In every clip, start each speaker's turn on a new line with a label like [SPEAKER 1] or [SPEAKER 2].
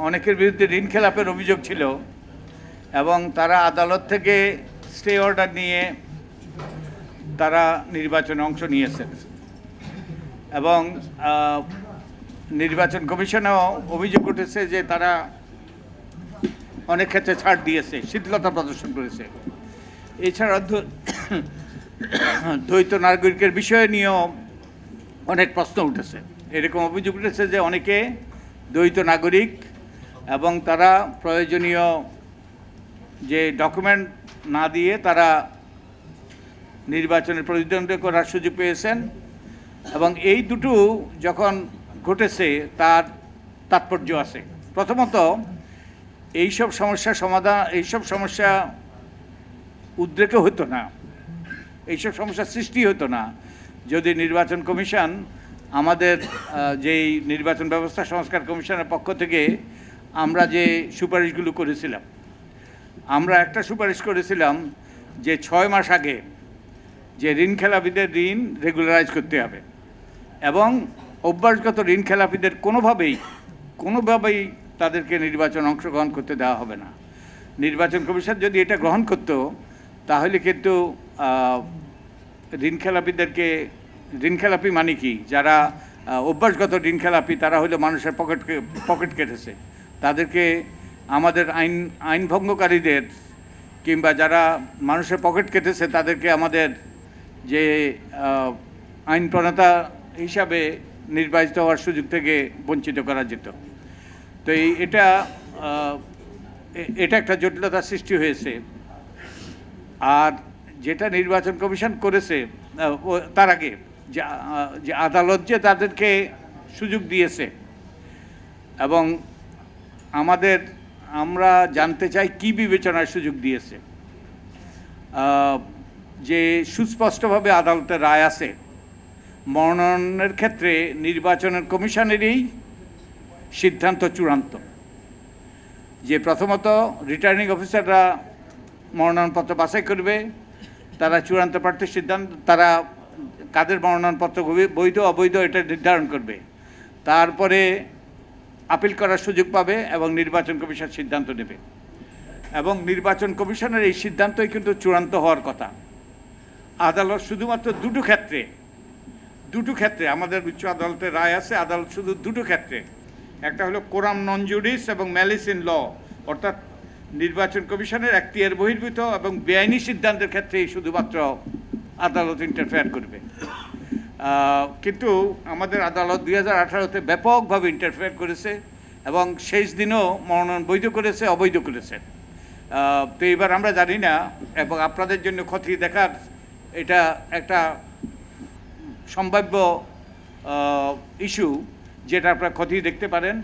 [SPEAKER 1] অনেকের বিরুদ্ধে ঋণ খেলাপের অভিযোগ ছিল এবং তারা আদালত থেকে স্টে অর্ডার নিয়ে তারা নির্বাচনে অংশ নিয়েছেন এবং নির্বাচন কমিশনেও অভিযোগ উঠেছে যে তারা অনেক ক্ষেত্রে ছাড় দিয়েছে, শিথিলতা প্রদর্শন করেছে। এছাড়া দ্বৈত নাগরিকের বিষয় নিয়েও অনেক প্রশ্ন উঠেছে। এরকম অভিযোগ উঠেছে যে অনেকে দ্বৈত নাগরিক এবং তারা প্রয়োজনীয় যে ডকুমেন্ট না দিয়ে তারা নির্বাচনের প্রতিদ্বন্দ্বিতা করার সুযোগ পেয়েছেন এবং এই দুটো যখন ঘটেছে তার তাৎপর্য আছে। প্রথমত, এইসব সমস্যা উদ্রেকে হতো না, এইসব সমস্যা সৃষ্টি হতো না যদি নির্বাচন কমিশন আমাদের যেই নির্বাচন ব্যবস্থা সংস্কার কমিশনের পক্ষ থেকে আমরা যে সুপারিশগুলো করেছিলাম, আমরা একটা সুপারিশ করেছিলাম যে 6 মাস আগে যে ঋণ খেলাপিদের ঋণ রেগুলারাইজ করতে হবে এবং অভ্যাসগত ঋণ খেলাপিদের কোনোভাবেই তাদেরকে নির্বাচন অংশগ্রহণ করতে দেওয়া হবে না। নির্বাচন কমিশন যদি এটা গ্রহণ করত তাহলে কিন্তু ঋণ খেলাপি মানে কি, যারা অভ্যাসগত ঋণ খেলাপি তারা হলো মানুষের পকেট কেটেছে, তাদেরকে আমাদের আইন ভঙ্গকারীদের কিংবা যারা মানুষের পকেট কেটেছে তাদেরকে আমাদের যে আইন প্রণেতা হিসাবে নির্বাচিত হওয়ার সুযোগ থেকে বঞ্চিত করা যেত। তো এটা একটা জটিলতার সৃষ্টি হয়েছে। আর যেটা নির্বাচন কমিশন করেছে তার আগে যে আদালত যে তাদেরকে সুযোগ দিয়েছে এবং আমরা জানতে চাই কি বিবেচনার সুযোগ দিয়েছে। যে সুস্পষ্টভাবে আদালতের রায় আছে মনোনয়নের ক্ষেত্রে নির্বাচনের কমিশনেরই সিদ্ধান্ত চূড়ান্ত। যে প্রথমত রিটার্নিং অফিসাররা মনোনয়নপত্র বাছাই করবে, তারা চূড়ান্ত প্রার্থীর তারা কাদের মনোনয়নপত্র বৈধ অবৈধ এটা নির্ধারণ করবে, তারপরে আপিল করার সুযোগ পাবে এবং নির্বাচন কমিশন সিদ্ধান্ত নেবে এবং নির্বাচন কমিশনের এই সিদ্ধান্তই কিন্তু চূড়ান্ত হওয়ার কথা। আদালত শুধুমাত্র দুটো ক্ষেত্রে আমাদের উচ্চ আদালতের রায় আছে, আদালত শুধু দুটো ক্ষেত্রে, একটা হলো কোরাম নন জুডিস এবং ম্যালিস ইন ল, অর্থাৎ নির্বাচন কমিশনের এখতিয়ার বহির্ভূত এবং বেআইনি সিদ্ধান্তের ক্ষেত্রেই শুধুমাত্র আদালত ইন্টারফেয়ার করবে। কিন্তু আমাদের আদালত 2018-তে ব্যাপকভাবে ইন্টারফেয়ার করেছে এবং শেষ দিনও মনোনয়ন বৈধ করেছে, অবৈধ করেছে। তো এবার আমরা জানি না, এবং আপনাদের জন্য খতিয়ে দেখার এটা একটা সম্ভাব্য ইস্যু যেটা আপনারা খতিয়ে দেখতে পারেন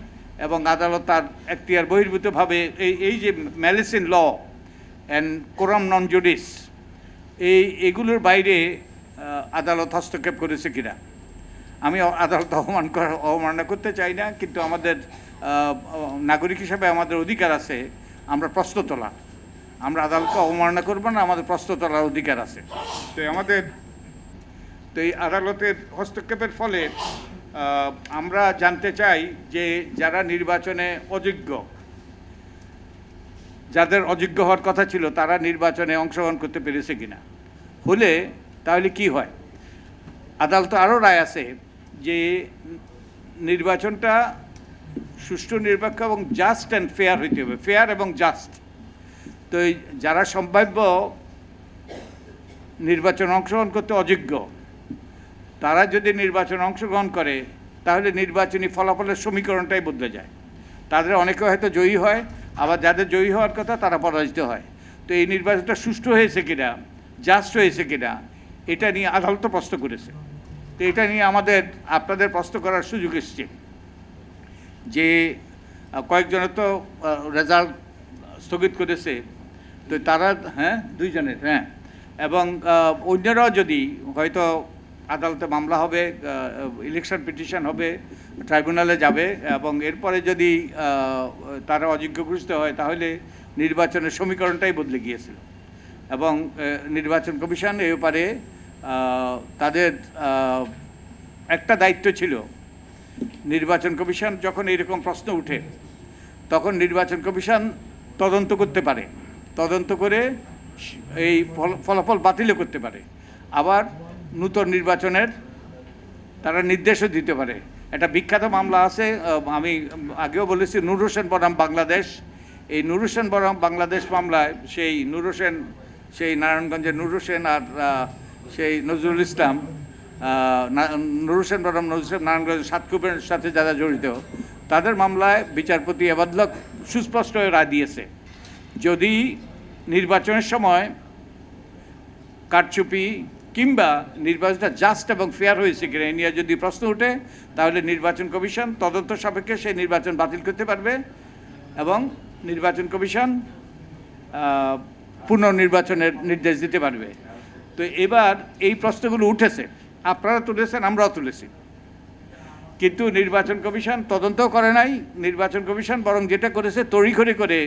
[SPEAKER 1] এবং আদালত তার এখতিয়ার বহির্ভূতভাবে এই যে malice in law and coram non judice এগুলোর বাইরে আদালত হস্তক্ষেপ করেছে কিনা। আমি আদালত অবমাননা করতে চাই না, কিন্তু আমাদের নাগরিক হিসাবে আমাদের অধিকার আছে আমরা প্রশ্ন তোলা, আমরা আদালতকে অবমাননা করবো না, আমাদের প্রশ্ন তোলার অধিকার আছে। তো এই আদালতের হস্তক্ষেপের ফলে আমরা জানতে চাই যে যারা নির্বাচনে যাদের অযোগ্য হওয়ার কথা ছিল তারা নির্বাচনে অংশগ্রহণ করতে পেরেছে কিনা, হলে তাহলে কি হয়। আদালত আরও রায় আছে যে নির্বাচনটা সুষ্ঠু, নিরপেক্ষ এবং জাস্ট অ্যান্ড ফেয়ার হইতে হবে, ফেয়ার এবং জাস্ট। তো যারা সম্ভাব্য নির্বাচন অংশগ্রহণ করতে অযোগ্য তারা যদি নির্বাচনে অংশগ্রহণ করে তাহলে নির্বাচনী ফলাফলের সমীকরণটাই বদলে যায়। তাদের অনেকে হয়তো জয়ী হয়, আবার যাদের জয়ী হওয়ার কথা তারা পরাজিত হয়। তো এই নির্বাচনটা সুষ্ঠু হয়েছে কিনা, জাস্ট হয়েছে কিনা, এটা নিয়ে আদালত প্রশ্ন করেছে। তো এটা নিয়ে আপনাদের প্রশ্ন করার সুযোগ এসছে যে কয়েকজনের তো রেজাল্ট স্থগিত করেছে, তো তারা দুইজনের এবং অন্যরাও যদি হয়তো আদালতে মামলা হবে, ইলেকশন পিটিশন হবে, ট্রাইব্যুনালে যাবে এবং এরপরে যদি তারা অযোগ্য ঘোষিত হয় তাহলে নির্বাচনের সমীকরণটাই বদলে গিয়েছিল এবং নির্বাচন কমিশন এই ব্যাপারে তাদের একটা দায়িত্ব ছিল নির্বাচন কমিশন যখন এইরকম প্রশ্ন উঠে তখন নির্বাচন কমিশন তদন্ত করতে পারে, তদন্ত করে এই ফলাফল বাতিলও করতে পারে, আবার নূতন নির্বাচনের তারা নির্দেশও দিতে পারে। একটা বিখ্যাত মামলা আছে, আমি আগেও বলেছি, নূর হোসেন বনাম বাংলাদেশ। এই নূর হোসেন বনাম বাংলাদেশ মামলায় সেই নূর হোসেন, সেই নারায়ণগঞ্জের নূর হোসেন আর সেই নজরুল ইসলাম, নূর হোসেন বনাম নারায়ণগঞ্জের সাতকুপের সাথে যারা জড়িত, তাদের মামলায় বিচারপতি এবাদলক সুস্পষ্ট রায় দিয়েছে, যদি নির্বাচনের সময় কারচুপি কিংবা নির্বাচনটা জাস্ট এবং ফেয়ার হয়েছে কিনা এই নিয়ে যদি প্রশ্ন ওঠে, তাহলে নির্বাচন কমিশন তদন্ত সাপেক্ষে সেই নির্বাচন বাতিল করতে পারবে এবং নির্বাচন কমিশন পুনর্নির্বাচনের নির্দেশ দিতে পারবে। তো এবার এই প্রশ্নগুলো উঠেছে, আপনারা তুলেছেন, আমরাও তুলেছি, কিন্তু নির্বাচন কমিশন তদন্তও করে নাই। নির্বাচন কমিশন বরং যেটা করেছে, তড়িঘড়ি করে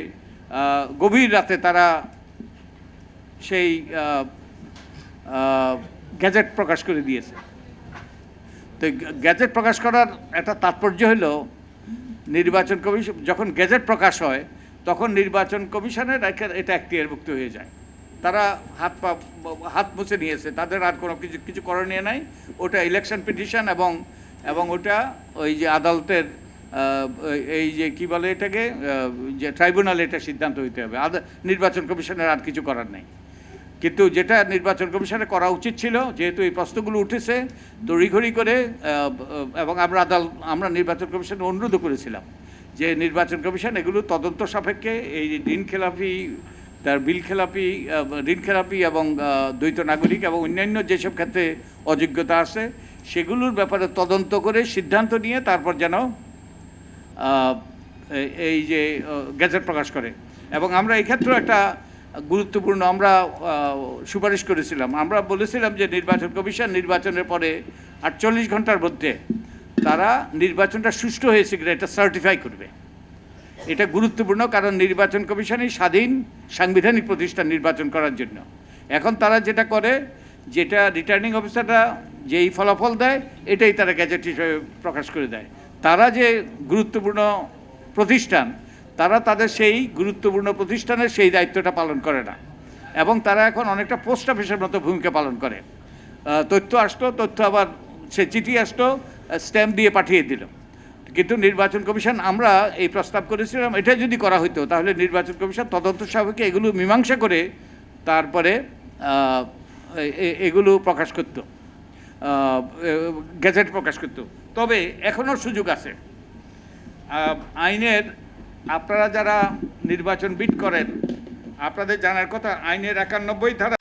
[SPEAKER 1] গভীর রাতে তারা সেই গ্যাজেট প্রকাশ করে দিয়েছে। তো গ্যাজেট প্রকাশ করার একটা তাৎপর্য হলো, নির্বাচন কমিশন যখন গ্যাজেট প্রকাশ হয় তখন নির্বাচন কমিশনের এটা এখতিয়ারভুক্ত হয়ে যায়। তারা হাত মুছে নিয়েছে, তাদের আর কোনো কিছু করণীয় নাই। ওটা ইলেকশন পিটিশন এবং ওটা ওই যে আদালতের এই যে কি বলে এটাকে, যে ট্রাইব্যুনাল, এটা সিদ্ধান্ত হইতে হবে। নির্বাচন কমিশনের আর কিছু করার নেই। কিন্তু যেটা নির্বাচন কমিশনের করা উচিত ছিল, যেহেতু এই প্রশ্নগুলো উঠেছে, তড়িঘড়ি করে, এবং আমরা নির্বাচন কমিশনে অনুরোধ করেছিলাম যে নির্বাচন কমিশন এগুলো তদন্ত সাপেক্ষে এই ঋণ খেলাপি, তার বিল খেলাপি, ঋণ খেলাপি এবং দ্বৈত নাগরিক এবং অন্যান্য যেসব ক্ষেত্রে অযোগ্যতা আছে সেগুলোর ব্যাপারে তদন্ত করে সিদ্ধান্ত নিয়ে তারপর যেন এই যে গেজেট প্রকাশ করে। এবং আমরা এই ক্ষেত্রেও একটা গুরুত্বপূর্ণ আমরা সুপারিশ করেছিলাম। আমরা বলেছিলাম যে নির্বাচন কমিশন নির্বাচনের পরে 48 ঘন্টার মধ্যে তারা নির্বাচনটা সুষ্ঠু হয়েছে কিনা এটা সার্টিফাই করবে। এটা গুরুত্বপূর্ণ, কারণ নির্বাচন কমিশনই স্বাধীন সাংবিধানিক প্রতিষ্ঠান নির্বাচন করার জন্য। এখন তারা যেটা করে, যেটা রিটার্নিং অফিসাররা যেই ফলাফল দেয় এটাই তারা গ্যাজেট হিসেবে প্রকাশ করে দেয়। তারা যে গুরুত্বপূর্ণ প্রতিষ্ঠান, তারা তাদের সেই গুরুত্বপূর্ণ প্রতিষ্ঠানের সেই দায়িত্বটা পালন করে না, এবং তারা এখন অনেকটা পোস্ট অফিসের মতো ভূমিকা পালন করে। তথ্য আসতো, তথ্য আবার সে চিঠি আসতো, স্ট্যাম্প দিয়ে পাঠিয়ে দিল। কিন্তু নির্বাচন কমিশন, আমরা এই প্রস্তাব করেছিলাম, এটা যদি করা হতো তাহলে নির্বাচন কমিশন তদন্ত সাপেক্ষে এগুলো মীমাংসা করে তারপরে এগুলো প্রকাশ করত, গেজেট প্রকাশ করত। তবে এখনও সুযোগ আছে। আইনের, আপনারা যারা নির্বাচন বিট করেন আপনাদের জানার কথা, আইনের 91 ধারা